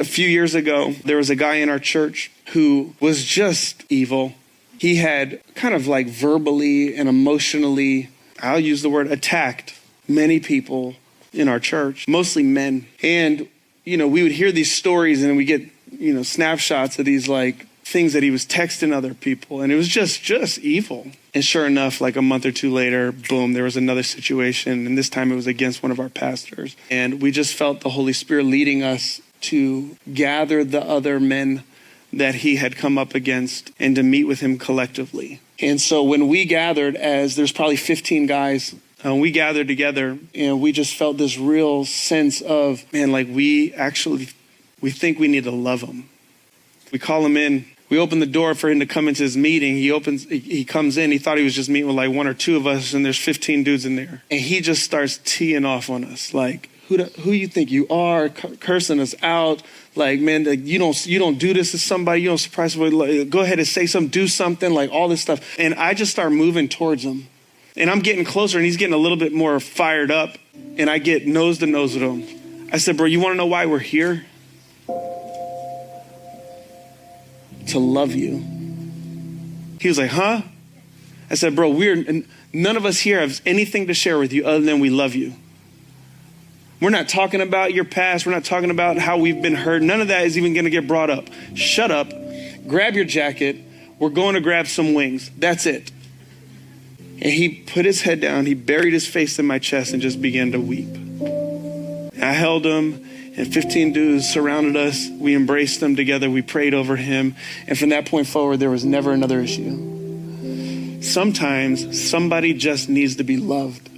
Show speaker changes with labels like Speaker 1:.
Speaker 1: few years ago, there was a guy in our church who was just evil. He had kind of like verbally and emotionally, I'll use the word, attacked many people in our church, mostly men. And, we would hear these stories and we get, snapshots of these like things that he was texting other people. And it was just evil. And sure enough, like a month or two later, boom, there was another situation. And this time it was against one of our pastors. And we just felt the Holy Spirit leading us to gather the other men that he had come up against and to meet with him collectively. And so when we gathered, as there's probably 15 guys, we gathered together and we just felt this real sense of, man, like we think we need to love him. We call him in. We open the door for him to come into his meeting. He comes in. He thought he was just meeting with like one or two of us, and there's 15 dudes in there. And he just starts teeing off on us, like, who you think you are, cursing us out. Like, man, you don't do this to somebody. You don't surprise somebody. Like, go ahead and say something, do something, like all this stuff. And I just start moving towards him. And I'm getting closer, and he's getting a little bit more fired up. And I get nose to nose with him. I said, bro, you want to know why we're here? To love you. He was like, huh? I said, bro, none of us here have anything to share with you other than we love you. We're not talking about your past. We're not talking about how we've been hurt. None of that is even going to get brought up. Shut up. Grab your jacket. We're going to grab some wings. That's it. And he put his head down. He buried his face in my chest and just began to weep. I held him. And 15 dudes surrounded us. We embraced them together. We prayed over him. And from that point forward, there was never another issue. Sometimes somebody just needs to be loved.